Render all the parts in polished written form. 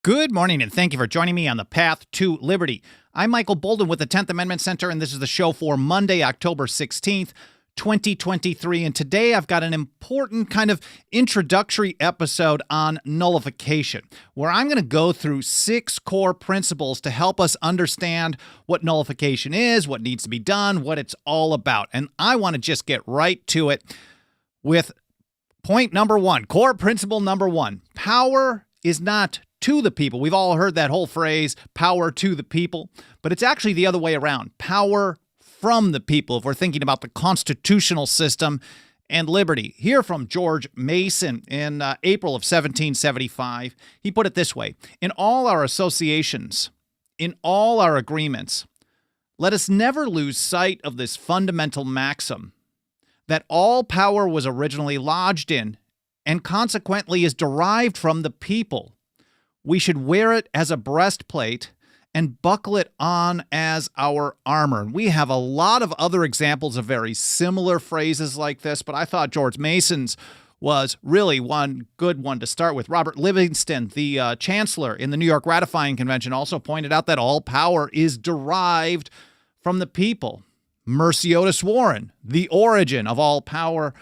Good morning, and thank you for joining me on the path to liberty. I'm Michael Bolden with the 10th Amendment Center, and this is the show for Monday, October 16th, 2023. And today I've got an important kind of introductory episode on nullification, where I'm going to go through 6 core principles to help us understand what nullification is, what needs to be done, what it's all about. And I want to just get right to it with point number 1, core principle number 1. Power is not to the people. We've all heard that whole phrase, power to the people, but it's actually the other way around. Power from the people, if we're thinking about the constitutional system and liberty. Hear from George Mason in April of 1775. He put it this way: in all our associations, in all our agreements, let us never lose sight of this fundamental maxim, that all power was originally lodged in and consequently is derived from the people. We should wear it as a breastplate and buckle it on as our armor. And we have a lot of other examples of very similar phrases like this, but I thought George Mason's was really one good one to start with. Robert Livingston, the chancellor in the New York Ratifying Convention, also pointed out that all power is derived from the people. Mercy Otis Warren, the origin of all power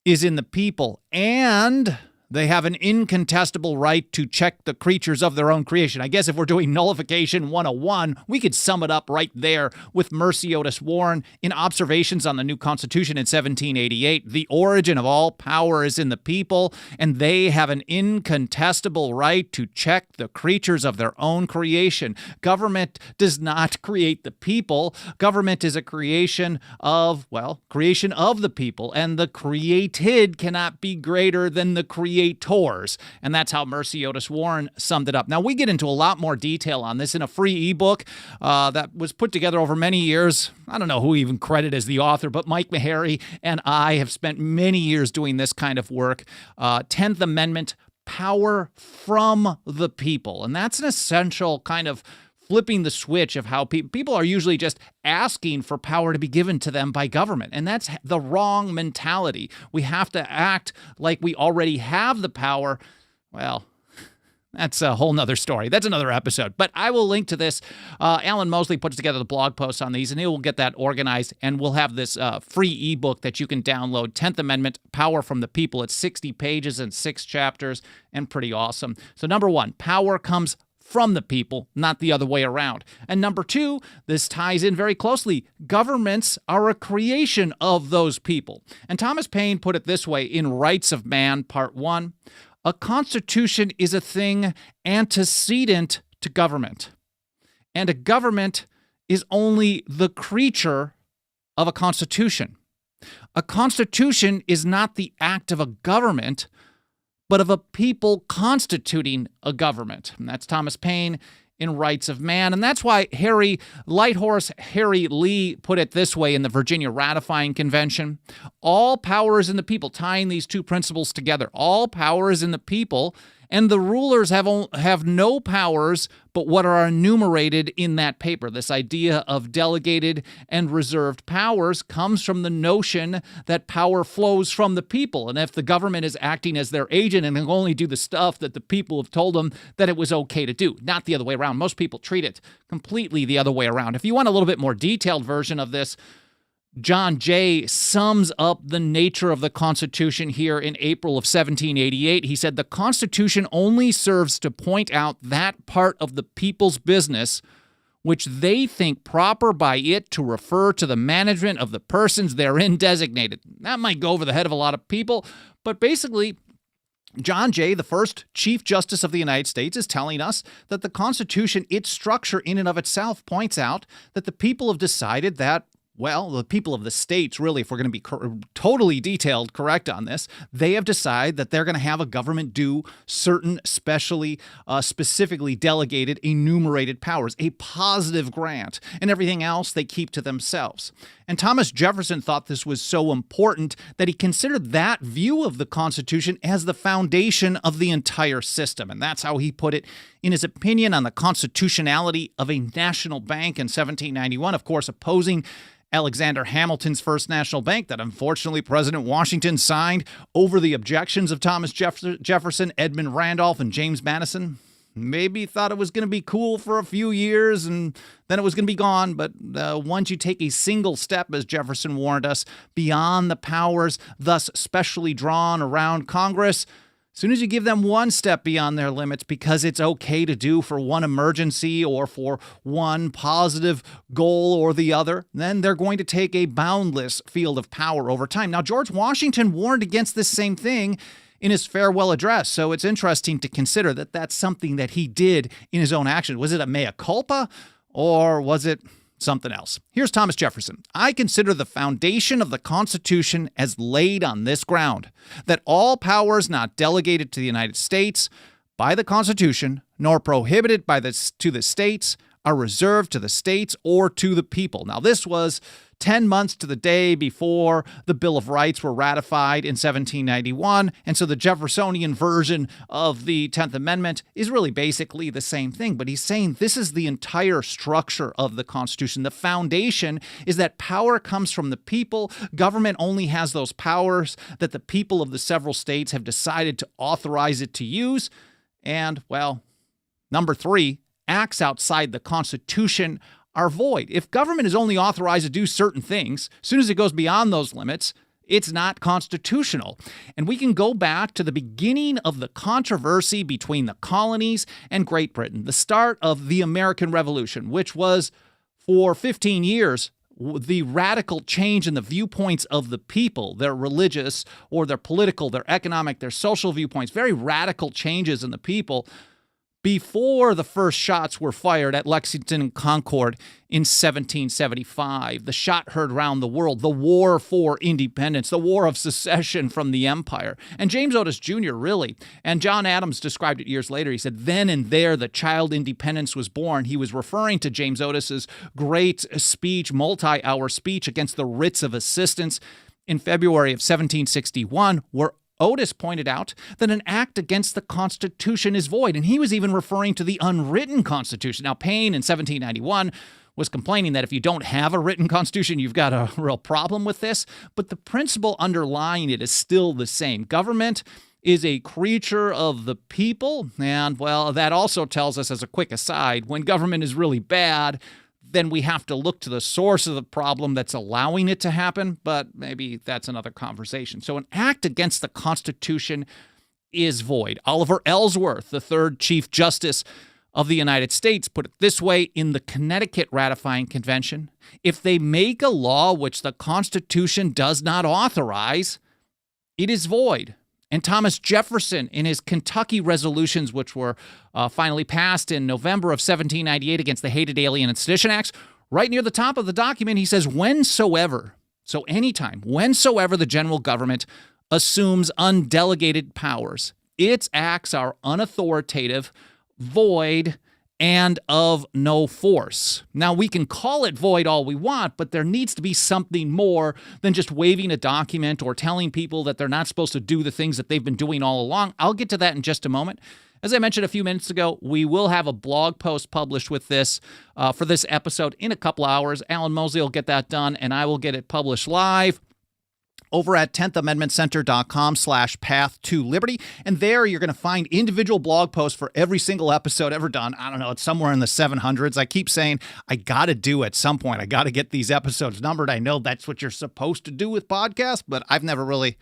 is in the people, and they have an incontestable right to check the creatures of their own creation. I guess if we're doing Nullification 101, we could sum it up right there with Mercy Otis Warren in Observations on the New Constitution in 1788. The origin of all power is in the people, and they have an incontestable right to check the creatures of their own creation. Government does not create the people. Government is a creation of the people, and the created cannot be greater than the creators. And that's how Mercy Otis Warren summed it up. Now, we get into a lot more detail on this in a free ebook that was put together over many years. I don't know who even credited as the author, but Mike Meharry and I have spent many years doing this kind of work. 10th Amendment, power from the people. And that's an essential kind of flipping the switch of how people are usually just asking for power to be given to them by government. And that's the wrong mentality. We have to act like we already have the power. Well, that's a whole nother story. That's another episode. But I will link to this. Alan Mosley puts together the blog posts on these, and he will get that organized, and we'll have this free ebook that you can download, 10th Amendment, Power from the People. It's 60 pages and 6 chapters, and pretty awesome. So number 1, power comes from the people, not the other way around. And number 2, this ties in very closely. Governments are a creation of those people. And Thomas Paine put it this way in Rights of Man, Part 1, a constitution is a thing antecedent to government, and a government is only the creature of a constitution. A constitution is not the act of a government, but of a people constituting a government. And that's Thomas Paine in Rights of Man. And that's why Lighthorse Harry Lee put it this way in the Virginia Ratifying Convention: all power is in the people, tying these 2 principles together. All power is in the people, and the rulers have no powers but what are enumerated in that paper. This idea of delegated and reserved powers comes from the notion that power flows from the people. And if the government is acting as their agent and can only do the stuff that the people have told them that it was okay to do, not the other way around. Most people treat it completely the other way around. If you want a little bit more detailed version of this, John Jay sums up the nature of the Constitution here in April of 1788. He said, the Constitution only serves to point out that part of the people's business which they think proper by it to refer to the management of the persons therein designated. That might go over the head of a lot of people, but basically, John Jay, the first Chief Justice of the United States, is telling us that the Constitution, its structure in and of itself, points out that the people have decided that, well, the people of the states, really, if we're going to be totally detailed, correct on this, they have decided that they're going to have a government do certain specifically delegated, enumerated powers, a positive grant, and everything else they keep to themselves. And Thomas Jefferson thought this was so important that he considered that view of the Constitution as the foundation of the entire system. And that's how he put it in his opinion on the constitutionality of a national bank in 1791, of course, opposing Alexander Hamilton's First National Bank that unfortunately President Washington signed over the objections of Thomas Jefferson, Edmund Randolph, and James Madison. Maybe thought it was going to be cool for a few years and then it was going to be gone. But once you take a single step, as Jefferson warned us, beyond the powers thus specially drawn around Congress, as soon as you give them one step beyond their limits because it's okay to do for one emergency or for one positive goal or the other, then they're going to take a boundless field of power over time. Now, George Washington warned against this same thing in his farewell address. So it's interesting to consider that that's something that he did in his own action. Was it a mea culpa or was it something else? Here's Thomas Jefferson. I consider the foundation of the Constitution as laid on this ground, that all powers not delegated to the United States by the Constitution, nor prohibited to the states, are reserved to the states or to the people. Now, this was 10 months to the day before the Bill of Rights were ratified in 1791, and so the Jeffersonian version of the 10th Amendment is really basically the same thing, but he's saying this is the entire structure of the Constitution. The foundation is that power comes from the people. Government only has those powers that the people of the several states have decided to authorize it to use, and, well, number 3, acts outside the Constitution are void. If government is only authorized to do certain things, as soon as it goes beyond those limits, it's not constitutional. And we can go back to the beginning of the controversy between the colonies and Great Britain, the start of the American Revolution, which was for 15 years the radical change in the viewpoints of the people, their religious or their political, their economic, their social viewpoints, very radical changes in the people before the first shots were fired at Lexington and Concord in 1775. The shot heard round the world, the war for independence, the war of secession from the empire. And James Otis Jr. really, and John Adams described it years later. He said, then and there the child independence was born. He was referring to James Otis's great speech, multi-hour speech against the writs of assistance in February of 1761, where Otis pointed out that an act against the Constitution is void, and he was even referring to the unwritten Constitution. Now, Paine in 1791 was complaining that if you don't have a written Constitution, you've got a real problem with this, but the principle underlying it is still the same. Government is a creature of the people, and, well, that also tells us, as a quick aside, when government is really bad, then we have to look to the source of the problem that's allowing it to happen, but maybe that's another conversation. So an act against the Constitution is void. Oliver Ellsworth, the third Chief Justice of the United States, put it this way in the Connecticut Ratifying Convention: if they make a law which the Constitution does not authorize, it is void. And Thomas Jefferson, in his Kentucky resolutions, which were finally passed in November of 1798 against the Hated Alien and Sedition Acts, right near the top of the document, he says, whensoever, so anytime, whensoever the general government assumes undelegated powers, its acts are unauthoritative, void, and of no force. Now, we can call it void all we want, but there needs to be something more than just waving a document or telling people that they're not supposed to do the things that they've been doing all along. I'll get to that in just a moment. As I mentioned a few minutes ago, we will have a blog post published with this for this episode in a couple hours. Alan Mosley will get that done, and I will get it published live over at 10thamendmentcenter.com/path-to-liberty. And there you're going to find individual blog posts for every single episode ever done. I don't know, it's somewhere in the 700s. I keep saying I got to do at some point. I got to get these episodes numbered. I know that's what you're supposed to do with podcasts, but I've never really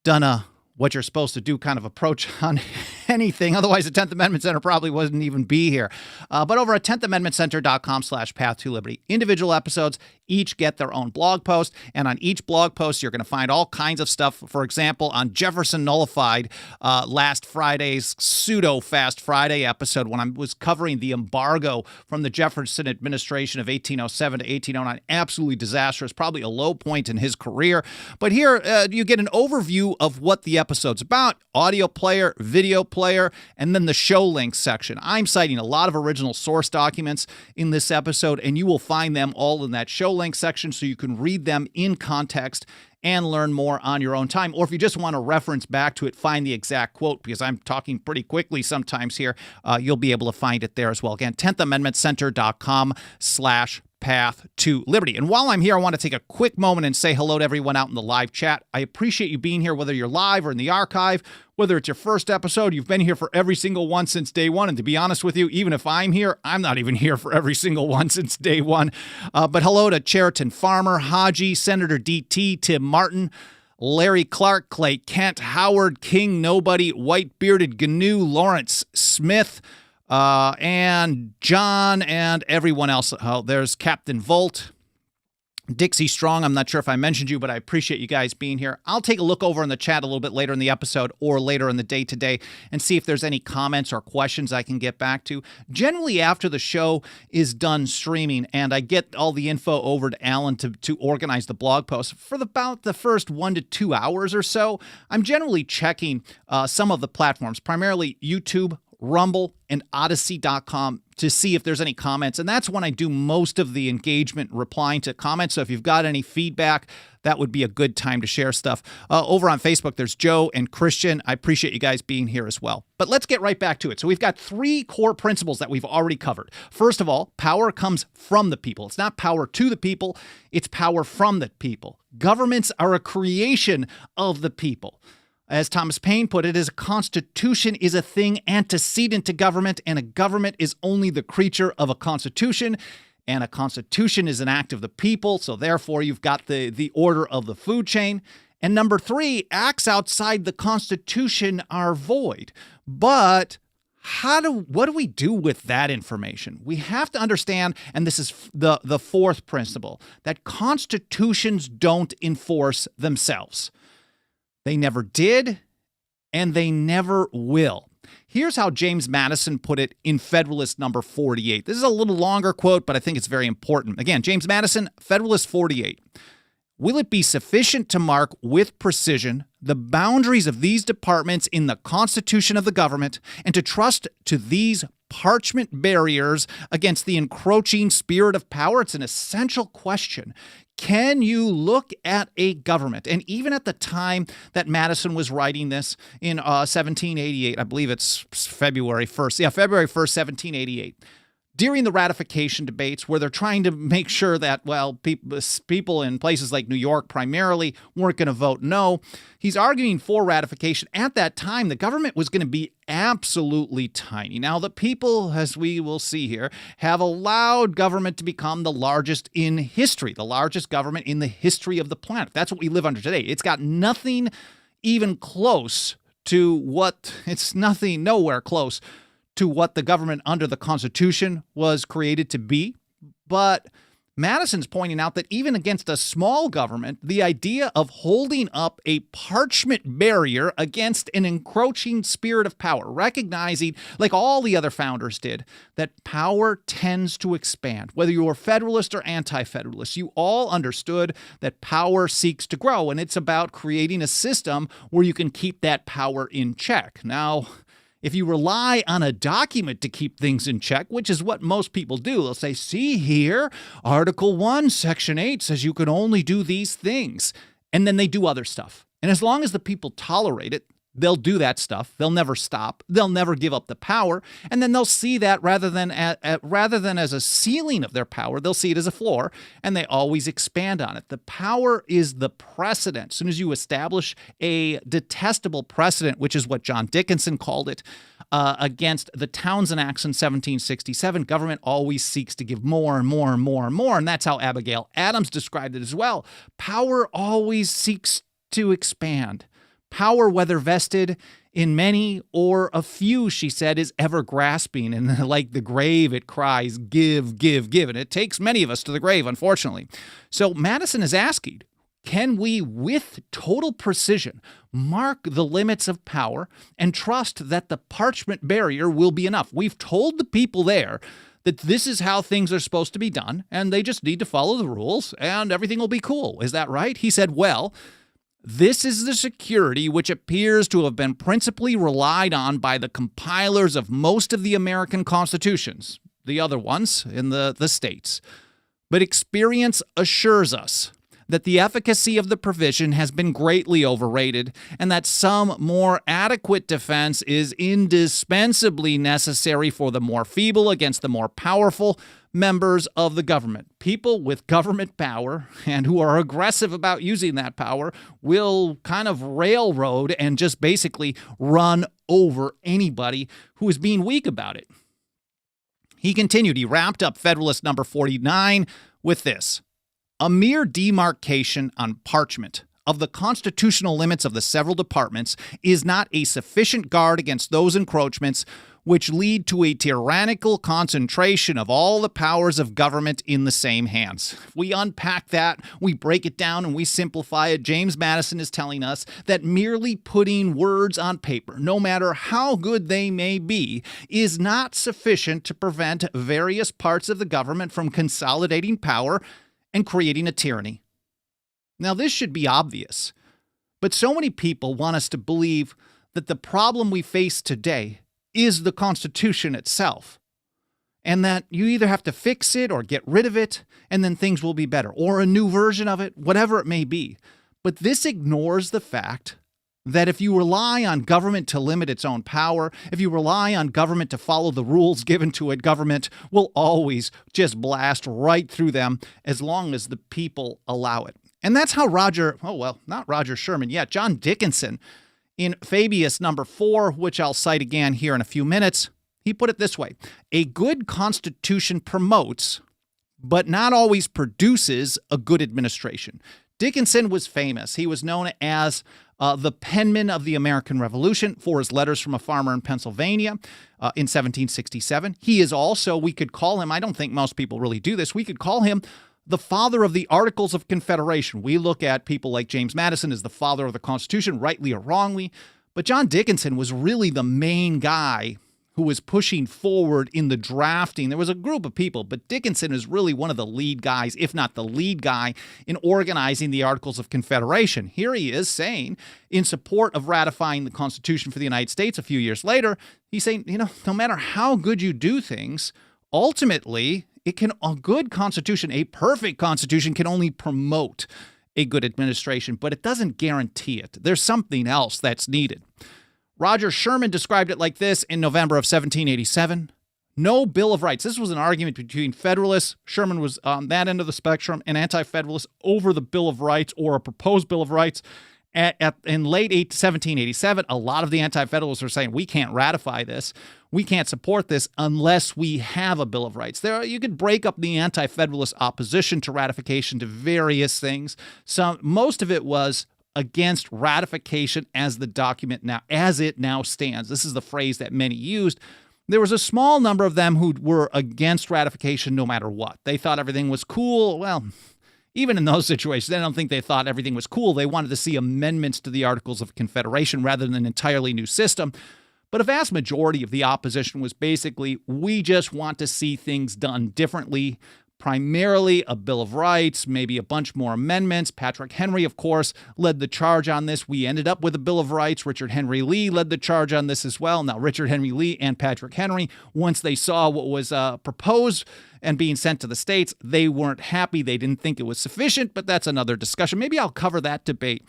done a what you're supposed to do kind of approach on anything. Otherwise, the 10th Amendment Center probably wouldn't even be here. But over at 10thamendmentcenter.com/path-to-liberty, individual episodes each get their own blog post. And on each blog post, you're going to find all kinds of stuff. For example, on Jefferson Nullified, last Friday's pseudo-Fast Friday episode, when I was covering the embargo from the Jefferson administration of 1807 to 1809, absolutely disastrous, probably a low point in his career. But here you get an overview of what the episode's about: audio player, video player, and then the show links section. I'm citing a lot of original source documents in this episode, and you will find them all in that show links section so you can read them in context and learn more on your own time. Or if you just want to reference back to it, find the exact quote, because I'm talking pretty quickly sometimes here, you'll be able to find it there as well. Again, 10thamendmentcenter.com/path path to liberty. And while I'm here, I want to take a quick moment and say hello to everyone out in the live chat. I appreciate you being here, whether you're live or in the archive, whether it's your first episode. You've been here for every single one since day one. And to be honest with you, even if I'm here, I'm not even here for every single one since day one. But hello to Cheriton Farmer, Haji, Senator DT, Tim Martin, Larry Clark, Clay Kent, Howard, King, Nobody, White Bearded Gnu, Lawrence Smith, and John, and everyone else. There's Captain Volt, Dixie Strong. I'm not sure if I mentioned you, but I appreciate you guys being here. I'll take a look over in the chat a little bit later in the episode or later in the day today and see if there's any comments or questions I can get back to. Generally, after the show is done streaming and I get all the info over to Alan to organize the blog post, for about the first 1 to 2 hours or so, I'm generally checking some of the platforms, primarily YouTube, Rumble, and Odyssey.com to see if there's any comments. And that's when I do most of the engagement, replying to comments. So if you've got any feedback, that would be a good time to share stuff. Over on Facebook, there's Joe and Christian. I appreciate you guys being here as well. But let's get right back to it. So we've got 3 core principles that we've already covered. First of all, power comes from the people. It's not power to the people. It's power from the people. Governments are a creation of the people. As Thomas Paine put it, a constitution is a thing antecedent to government, and a government is only the creature of a constitution, and a constitution is an act of the people, so therefore you've got the order of the food chain. And number 3, acts outside the constitution are void. But what do we do with that information? We have to understand, and this is the 4th principle, that constitutions don't enforce themselves. They never did, and they never will. Here's how James Madison put it in Federalist number 48. This is a little longer quote, but I think it's very important. Again, James Madison, Federalist 48. Will it be sufficient to mark with precision the boundaries of these departments in the Constitution of the government, and to trust to these parchment barriers against the encroaching spirit of power? It's an essential question. Can you look at a government? And even at the time that Madison was writing this in 1788, I believe it's February 1st. Yeah, February 1st, 1788. During the ratification debates, where they're trying to make sure that, well, people in places like New York primarily weren't going to vote no, he's arguing for ratification. At that time, the government was going to be absolutely tiny. Now, the people, as we will see here, have allowed government to become the largest in history, the largest government in the history of the planet. That's what we live under today. It's got nothing even close to nowhere close to what the government under the Constitution was created to be. But Madison's pointing out that even against a small government, the idea of holding up a parchment barrier against an encroaching spirit of power, recognizing, like all the other founders did, that power tends to expand. Whether you were Federalist or anti-Federalist, you all understood that power seeks to grow, and it's about creating a system where you can keep that power in check. Now, if you rely on a document to keep things in check, which is what most people do, they'll say, see here, Article 1, Section 8 says you can only do these things. And then they do other stuff. And as long as the people tolerate it, they'll do that stuff. They'll never stop. They'll never give up the power. And then they'll see that rather than as a ceiling of their power, they'll see it as a floor, and they always expand on it. The power is the precedent. As soon as you establish a detestable precedent, which is what John Dickinson called it, against the Townsend Acts in 1767, government always seeks to give more and more and more and more. And that's how Abigail Adams described it as well. Power always seeks to expand. Power, whether vested in many or a few, she said, is ever grasping. And like the grave, it cries, give, give, give. And it takes many of us to the grave, unfortunately. So Madison is asking, can we, with total precision, mark the limits of power and trust that the parchment barrier will be enough? We've told the people there that this is how things are supposed to be done, and they just need to follow the rules, and everything will be cool. Is that right? He said, well, this is the security which appears to have been principally relied on by the compilers of most of the American constitutions, the other ones in the states. But experience assures us that the efficacy of the provision has been greatly overrated, and that some more adequate defense is indispensably necessary for the more feeble against the more powerful, members of the government. People with government power and who are aggressive about using that power will kind of railroad and just basically run over anybody who is being weak about it. He continued. He wrapped up Federalist number 49 with this: a mere demarcation on parchment of the constitutional limits of the several departments is not a sufficient guard against those encroachments which lead to a tyrannical concentration of all the powers of government in the same hands. If we unpack that, we break it down, and we simplify it, James Madison is telling us that merely putting words on paper, no matter how good they may be, is not sufficient to prevent various parts of the government from consolidating power and creating a tyranny. Now, this should be obvious, but so many people want us to believe that the problem we face today is the Constitution itself, and that you either have to fix it or get rid of it, and then things will be better, or a new version of it, whatever it may be. But this ignores the fact that if you rely on government to limit its own power, if you rely on government to follow the rules given to it, government will always just blast right through them as long as the people allow it. And that's how not Sherman yet, John Dickinson, in Fabius number 4, which I'll cite again here in a few minutes, he put it this way: a good constitution promotes, but not always produces, a good administration. Dickinson was famous. He was known as the penman of the American Revolution for his letters from a farmer in Pennsylvania in 1767. He is also, we could call him, I don't think most people really do this, we could call him the father of the Articles of Confederation. We look at people like James Madison as the father of the Constitution, rightly or wrongly, but John Dickinson was really the main guy who was pushing forward in the drafting. There was a group of people, but Dickinson is really one of the lead guys, if not the lead guy, in organizing the Articles of Confederation. Here he is saying, in support of ratifying the Constitution for the United States a few years later, he's saying, no matter how good you do things, ultimately, a good constitution, a perfect constitution, can only promote a good administration, but it doesn't guarantee it. There's something else that's needed. Roger Sherman described it like this in November of 1787. No Bill of Rights. This was an argument between Federalists. Sherman was on that end of the spectrum, and Anti-Federalists over the Bill of Rights or a proposed Bill of Rights. In late 1787, a lot of the Anti-Federalists were saying, we can't ratify this. We can't support this unless we have a Bill of Rights. You could break up the Anti-Federalist opposition to ratification to various things. Most of it was against ratification as it now stands. This is the phrase that many used. There was a small number of them who were against ratification no matter what. They thought everything was cool. Well, even in those situations, I don't think they thought everything was cool. They wanted to see amendments to the Articles of Confederation rather than an entirely new system. But a vast majority of the opposition was basically, we just want to see things done differently, primarily a Bill of Rights, maybe a bunch more amendments. Patrick Henry, of course, led the charge on this. We ended up with a Bill of Rights. Richard Henry Lee led the charge on this as well. Now, Richard Henry Lee and Patrick Henry, once they saw what was proposed and being sent to the states, they weren't happy. They didn't think it was sufficient, but that's another discussion. Maybe I'll cover that debate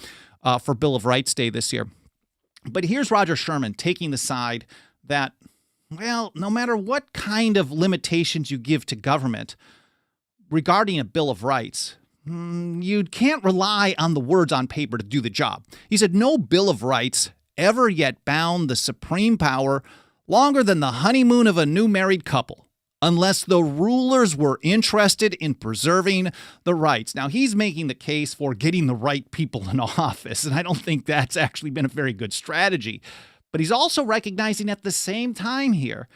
for Bill of Rights Day this year. But here's Roger Sherman taking the side that, well, no matter what kind of limitations you give to government regarding a Bill of Rights, you can't rely on the words on paper to do the job. He said, no Bill of Rights ever yet bound the supreme power longer than the honeymoon of a new married couple, unless the rulers were interested in preserving the rights. Now, he's making the case for getting the right people in office, and I don't think that's actually been a very good strategy. But he's also recognizing at the same time here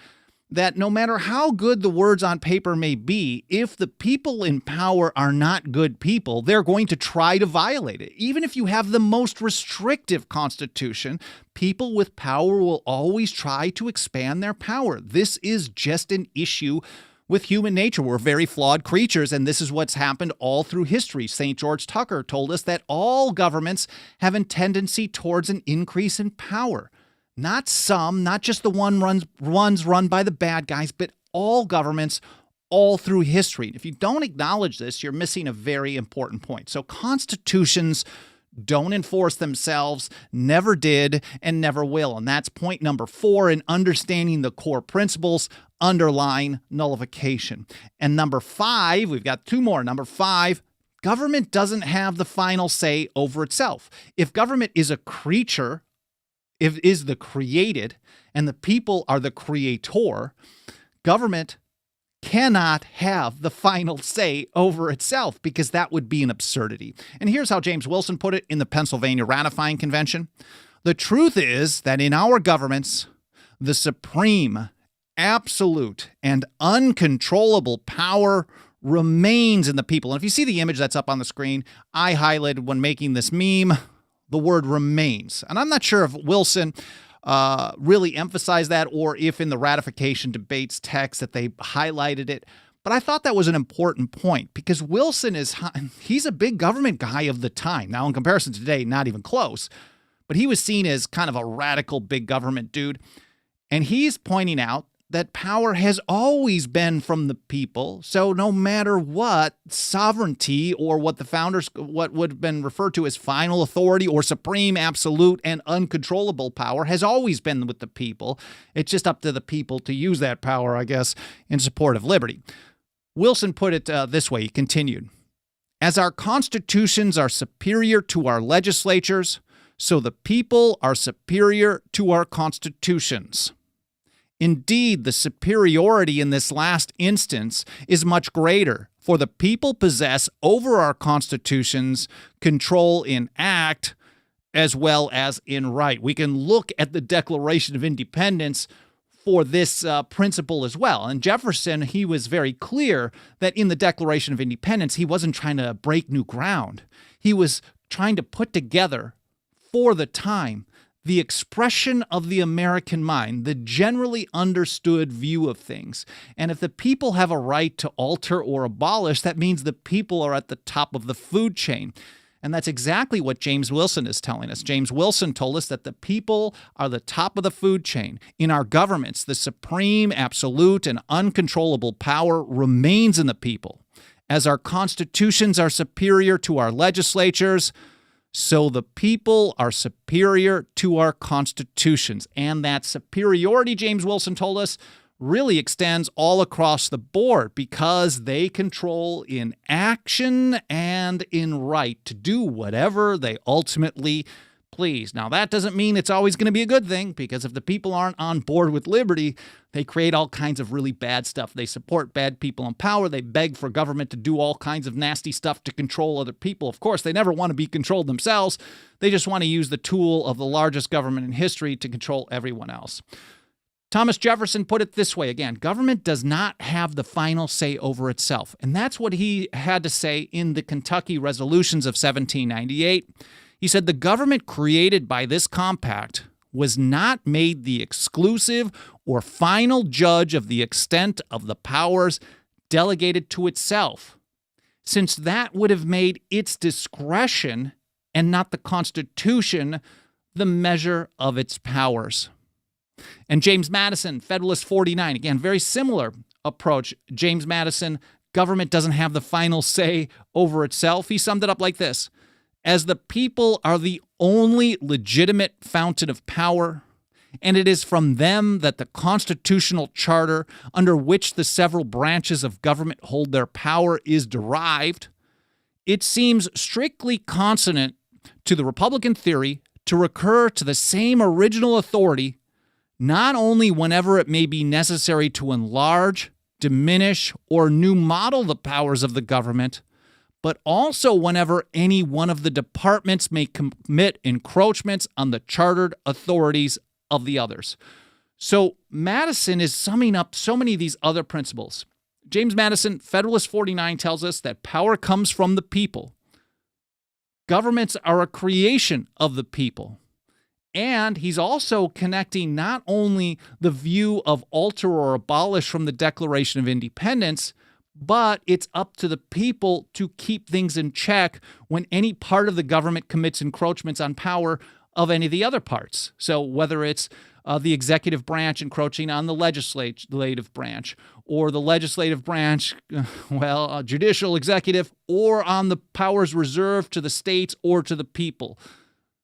that no matter how good the words on paper may be, if the people in power are not good people, they're going to try to violate it. Even if you have the most restrictive constitution, people with power will always try to expand their power. This is just an issue with human nature. We're very flawed creatures, and this is what's happened all through history. St. George Tucker told us that all governments have a tendency towards an increase in power. Not some, not just the ones run by the bad guys, but all governments all through history. If you don't acknowledge this, you're missing a very important point. So constitutions don't enforce themselves, never did, and never will. And that's point number 4 in understanding the core principles underlying nullification. And number 5, we've got 2 more. Number 5, government doesn't have the final say over itself. If government is a creature, if is the created, and the people are the creator, government cannot have the final say over itself because that would be an absurdity. And here's how James Wilson put it in the Pennsylvania Ratifying Convention. The truth is that in our governments, the supreme, absolute, and uncontrollable power remains in the people. And if you see the image that's up on the screen, I highlighted when making this meme the word remains. And I'm not sure if Wilson really emphasized that or if in the ratification debates text that they highlighted it. But I thought that was an important point because Wilson he's a big government guy of the time. Now, in comparison to today, not even close. But he was seen as kind of a radical big government dude. And he's pointing out that power has always been from the people. So no matter what, sovereignty or what the founders, what would have been referred to as final authority or supreme, absolute, and uncontrollable power has always been with the people. It's just up to the people to use that power, I guess, in support of liberty. Wilson put it this way, he continued. As our constitutions are superior to our legislatures, so the people are superior to our constitutions. Indeed, the superiority in this last instance is much greater, for the people possess over our constitutions control in act as well as in right. We can look at the Declaration of Independence for this principle as well. And Jefferson, he was very clear that in the Declaration of Independence, he wasn't trying to break new ground. He was trying to put together, for the time, the expression of the American mind, the generally understood view of things. And if the people have a right to alter or abolish, that means the people are at the top of the food chain. And that's exactly what James Wilson is telling us. James Wilson told us that the people are the top of the food chain. In our governments, the supreme, absolute, and uncontrollable power remains in the people. As our constitutions are superior to our legislatures, so the people are superior to our constitutions. And that superiority, James Wilson told us, really extends all across the board because they control in action and in right to do whatever they ultimately please. Now, that doesn't mean it's always going to be a good thing, because if the people aren't on board with liberty, they create all kinds of really bad stuff. They support bad people in power. They beg for government to do all kinds of nasty stuff to control other people. Of course, they never want to be controlled themselves. They just want to use the tool of the largest government in history to control everyone else. Thomas Jefferson put it this way again: government does not have the final say over itself. And that's what he had to say in the Kentucky Resolutions of 1798. He said the government created by this compact was not made the exclusive or final judge of the extent of the powers delegated to itself, since that would have made its discretion and not the Constitution the measure of its powers. And James Madison, Federalist 49, again, very similar approach. James Madison, government doesn't have the final say over itself. He summed it up like this: as the people are the only legitimate fountain of power, and it is from them that the constitutional charter under which the several branches of government hold their power is derived, it seems strictly consonant to the Republican theory to recur to the same original authority, not only whenever it may be necessary to enlarge, diminish, or new model the powers of the government, but also whenever any one of the departments may commit encroachments on the chartered authorities of the others. So Madison is summing up so many of these other principles. James Madison, Federalist 49, tells us that power comes from the people. Governments are a creation of the people. And he's also connecting not only the view of alter or abolish from the Declaration of Independence, but it's up to the people to keep things in check when any part of the government commits encroachments on power of any of the other parts. So whether it's the executive branch encroaching on the legislative branch, or the legislative branch, judicial, executive, or on the powers reserved to the states or to the people.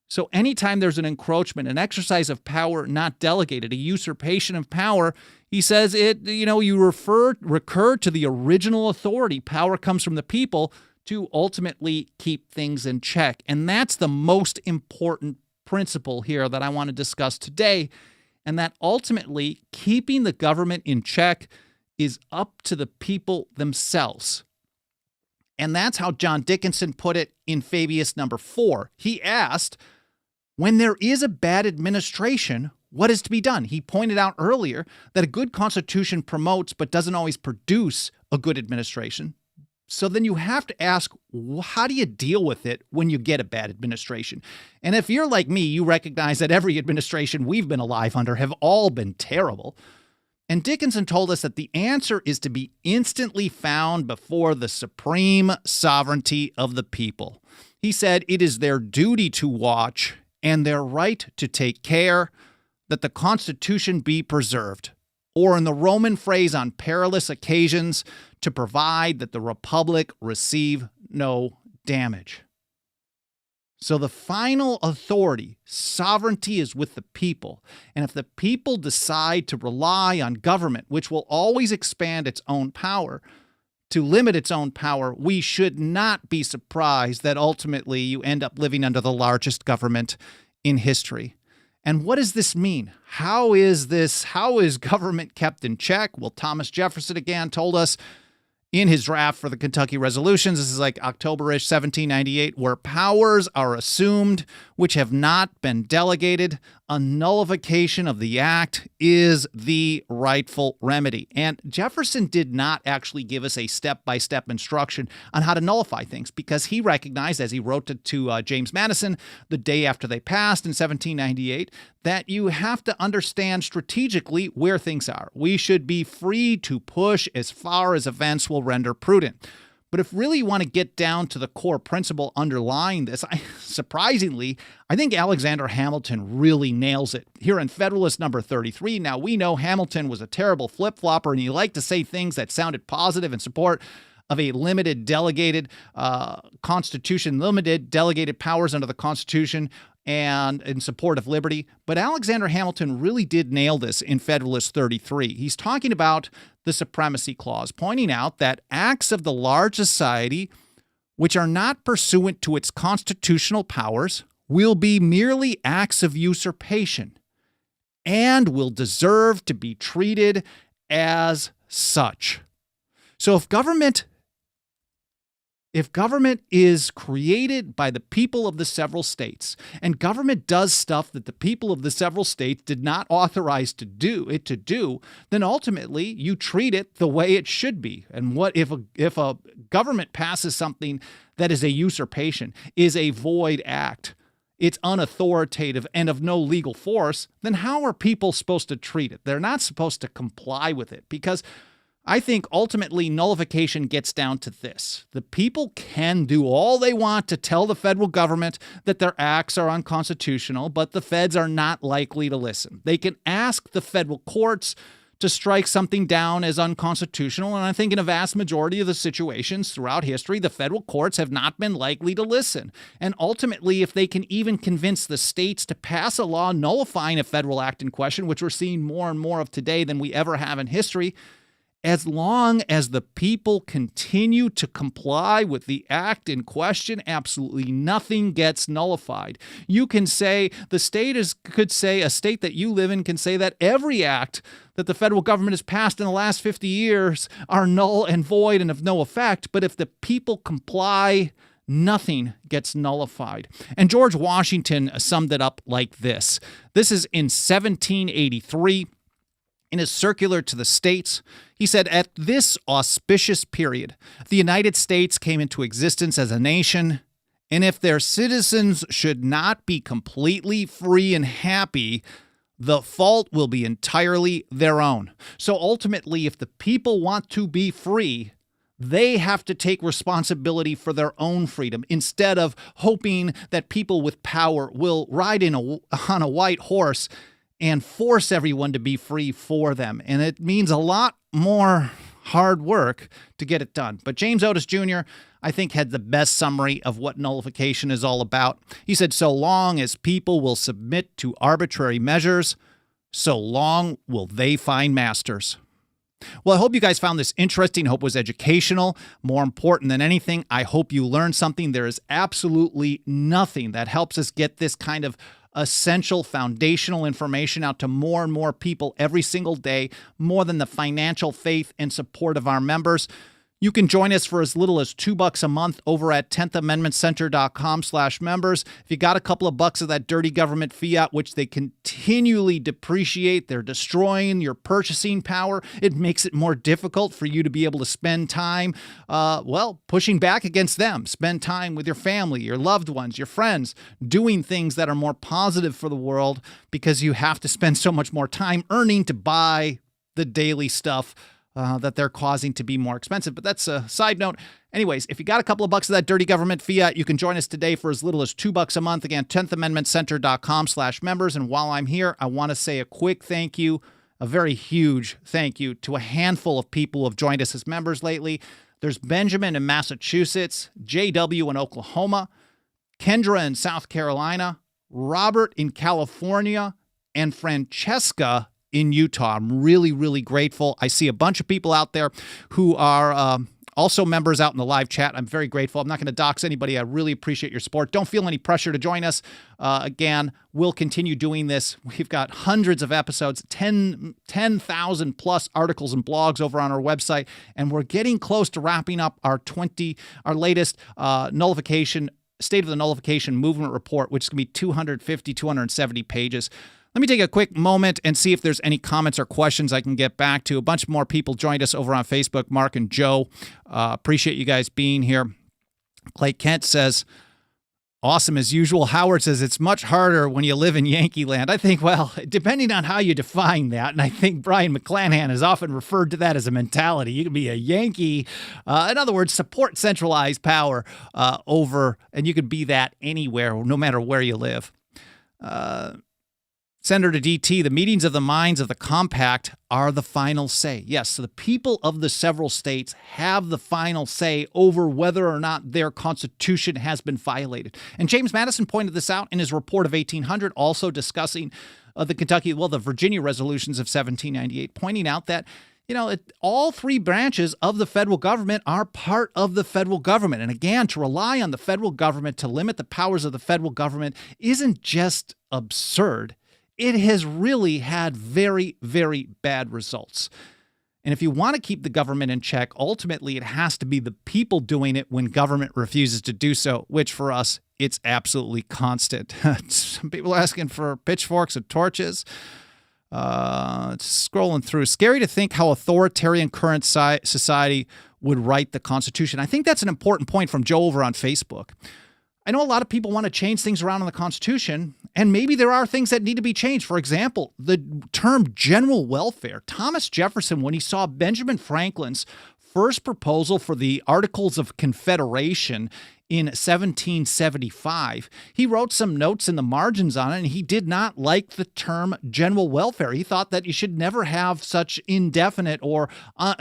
So anytime there's an encroachment, an exercise of power not delegated, a usurpation of power, he says you recur to the original authority. Power comes from the people to ultimately keep things in check. And that's the most important principle here that I want to discuss today. And that ultimately keeping the government in check is up to the people themselves. And that's how John Dickinson put it in Fabius number 4. He asked, when there is a bad administration, what is to be done? He pointed out earlier that a good constitution promotes but doesn't always produce a good administration. So then you have to ask, how do you deal with it when you get a bad administration? And if you're like me, you recognize that every administration we've been alive under have all been terrible. And Dickinson told us that the answer is to be instantly found before the supreme sovereignty of the people. He said it is their duty to watch and their right to take care that the Constitution be preserved, or in the Roman phrase on perilous occasions, to provide that the Republic receive no damage. So the final authority, sovereignty, is with the people. And if the people decide to rely on government, which will always expand its own power, to limit its own power, we should not be surprised that ultimately you end up living under the largest government in history. And what does this mean? How is government kept in check? Well, Thomas Jefferson again told us in his draft for the Kentucky Resolutions, this is like October-ish, 1798, where powers are assumed which have not been delegated, a nullification of the act is the rightful remedy. And Jefferson did not actually give us a step-by-step instruction on how to nullify things, because he recognized, as he wrote to James Madison the day after they passed in 1798, that you have to understand strategically where things are. We should be free to push as far as events will render prudent. But if really you want to get down to the core principle underlying this, surprisingly, I think Alexander Hamilton really nails it. Here in Federalist number 33, now we know Hamilton was a terrible flip-flopper, and he liked to say things that sounded positive in support of a limited delegated constitution, limited delegated powers under the Constitution, and in support of liberty. But Alexander Hamilton really did nail this in Federalist 33. He's talking about the Supremacy Clause, pointing out that acts of the large society which are not pursuant to its constitutional powers will be merely acts of usurpation and will deserve to be treated as such. So if government is created by the people of the several states, and government does stuff that the people of the several states did not authorize to do, then ultimately you treat it the way it should be. And what if a government passes something that is a usurpation, is a void act, it's unauthoritative and of no legal force, then how are people supposed to treat it? They're not supposed to comply with it, because I think ultimately nullification gets down to this. The people can do all they want to tell the federal government that their acts are unconstitutional, but the feds are not likely to listen. They can ask the federal courts to strike something down as unconstitutional, and I think in a vast majority of the situations throughout history, the federal courts have not been likely to listen. And ultimately, if they can even convince the states to pass a law nullifying a federal act in question, which we're seeing more and more of today than we ever have in history, as long as the people continue to comply with the act in question, absolutely nothing gets nullified. You can say, a state that you live in can say that every act that the federal government has passed in the last 50 years are null and void and of no effect. But if the people comply, nothing gets nullified. And George Washington summed it up like this. This is in 1783. In his circular to the states, he said, "At this auspicious period, the United States came into existence as a nation, and if their citizens should not be completely free and happy, the fault will be entirely their own." So ultimately, if the people want to be free, They have to take responsibility for their own freedom instead of hoping that people with power will ride on a white horse and force everyone to be free for them. And it means a lot more hard work to get it done. But James Otis Jr., I think, had the best summary of what nullification is all about. He said, so long as people will submit to arbitrary measures, so long will they find masters. Well, I hope you guys found this interesting. I hope it was educational. More important than anything, I hope you learned something. There is absolutely nothing that helps us get this kind of essential foundational information out to more and more people every single day, more than the financial faith and support of our members. You can join us for as little as $2 a month over at 10thamendmentcenter.com/members. If you got a couple of bucks of that dirty government fiat, which they continually depreciate, they're destroying your purchasing power. It makes it more difficult for you to be able to spend time, pushing back against them. Spend time with your family, your loved ones, your friends, doing things that are more positive for the world because you have to spend so much more time earning to buy the daily stuff that they're causing to be more expensive. But that's a side note. Anyways, if you got a couple of bucks of that dirty government fiat, you can join us today for as little as $2 a month. Again, 10thamendmentcenter.com/members. And while I'm here, I want to say a quick thank you, a very huge thank you to a handful of people who have joined us as members lately. There's Benjamin in Massachusetts, JW in Oklahoma, Kendra in South Carolina, Robert in California, and Francesca in Utah. I'm really, really grateful. I see a bunch of people out there who are also members out in the live chat. I'm very grateful. I'm not going to dox anybody. I really appreciate your support. Don't feel any pressure to join us. Again, we'll continue doing this. We've got hundreds of episodes, 10,000 plus articles and blogs over on our website, and we're getting close to wrapping up our latest nullification, State of the Nullification Movement Report, which is going to be 250, 270 pages. Let me take a quick moment and see if there's any comments or questions I can get back to. A bunch more people joined us over on Facebook, Mark and Joe. Appreciate you guys being here. Clay Kent says, awesome as usual. Howard says, it's much harder when you live in Yankee land. I think, well, depending on how you define that, and I think Brian McClanahan has often referred to that as a mentality. You can be a Yankee, in other words, support centralized power and you can be that anywhere, no matter where you live. Senator DT, the meetings of the minds of the compact are the final say. Yes, so the people of the several states have the final say over whether or not their constitution has been violated. And James Madison pointed this out in his report of 1800, also discussing the Virginia resolutions of 1798, pointing out that all three branches of the federal government are part of the federal government. And again, to rely on the federal government to limit the powers of the federal government isn't just absurd. It has really had very, very bad results. And if you want to keep the government in check, ultimately it has to be the people doing it when government refuses to do so, which for us, it's absolutely constant. Some people are asking for pitchforks and torches. Scrolling through. Scary to think how authoritarian current society would write the Constitution. I think that's an important point from Joe over on Facebook. I know a lot of people want to change things around in the Constitution, and maybe there are things that need to be changed. For example, the term general welfare. Thomas Jefferson, when he saw Benjamin Franklin's first proposal for the Articles of Confederation in 1775, he wrote some notes in the margins on it, and he did not like the term general welfare. He thought that you should never have such indefinite or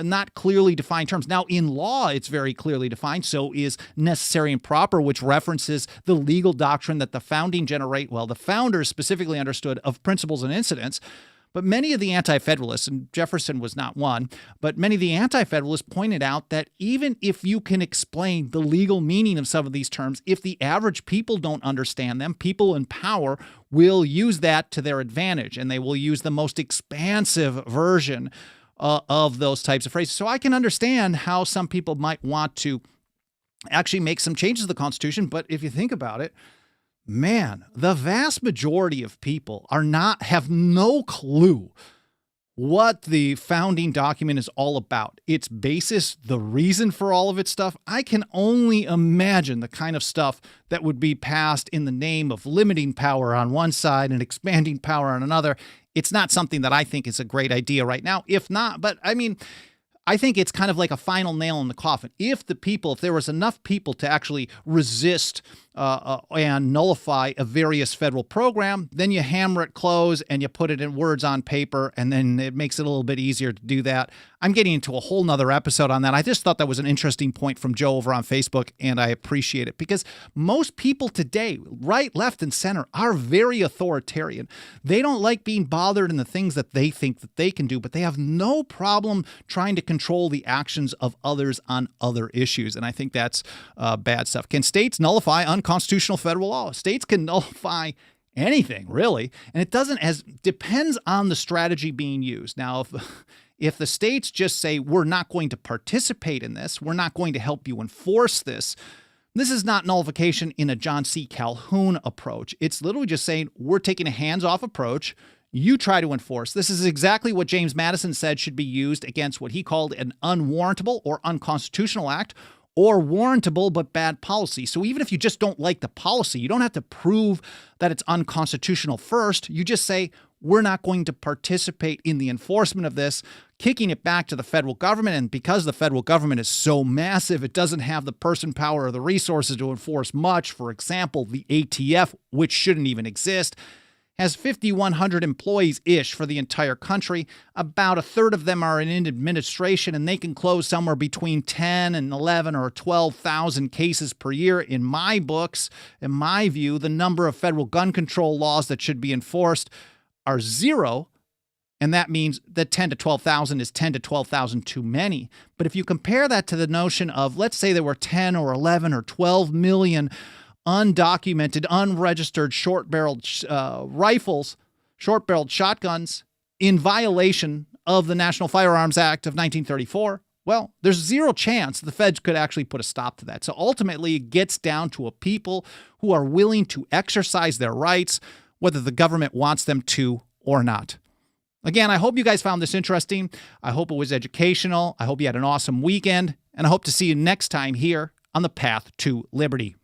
not clearly defined terms. Now, in law, it's very clearly defined. So is necessary and proper, which references the legal doctrine that the founders specifically understood of principles and incidents. But many of the anti-federalists, and Jefferson was not one, but many of the anti-federalists pointed out that even if you can explain the legal meaning of some of these terms, if the average people don't understand them, people in power will use that to their advantage, and they will use the most expansive version of those types of phrases. So I can understand how some people might want to actually make some changes to the Constitution, but if you think about it, man, the vast majority of people have no clue what the founding document is all about. Its basis, the reason for all of its stuff. I can only imagine the kind of stuff that would be passed in the name of limiting power on one side and expanding power on another. It's not something that I think is a great idea right now. If not, but I mean, I think it's kind of like a final nail in the coffin. If there was enough people to actually resist and nullify a various federal program, then you hammer it close and you put it in words on paper, and then it makes it a little bit easier to do that. I'm getting into a whole nother episode on that. I just thought that was an interesting point from Joe over on Facebook, and I appreciate it because most people today, right, left, and center, are very authoritarian. They don't like being bothered in the things that they think that they can do, but they have no problem trying to control the actions of others on other issues. And I think that's bad stuff. Can states nullify unconstitutional federal law? States can nullify anything, really. And it depends on the strategy being used. Now, if the states just say, we're not going to participate in this, we're not going to help you enforce this, this is not nullification in a John C. Calhoun approach. It's literally just saying, we're taking a hands-off approach. You try to enforce. This is exactly what James Madison said should be used against what he called an unwarrantable or unconstitutional act, or warrantable but bad policy. So even if you just don't like the policy, you don't have to prove that it's unconstitutional first. You just say, we're not going to participate in the enforcement of this, kicking it back to the federal government. And because the federal government is so massive, it doesn't have the person power or the resources to enforce much. For example, the ATF, which shouldn't even exist, has 5,100 employees-ish for the entire country. About a third of them are in administration, and they can close somewhere between 10 and 11 or 12,000 cases per year. In my books, in my view, the number of federal gun control laws that should be enforced are zero, and that means that 10 to 12,000 is 10 to 12,000 too many. But if you compare that to the notion of, let's say there were 10 or 11 or 12 million undocumented, unregistered short-barreled rifles, short-barreled shotguns in violation of the National Firearms Act of 1934, well, there's zero chance the feds could actually put a stop to that. So ultimately, it gets down to a people who are willing to exercise their rights, whether the government wants them to or not. Again, I hope you guys found this interesting. I hope it was educational. I hope you had an awesome weekend, and I hope to see you next time here on the Path to Liberty.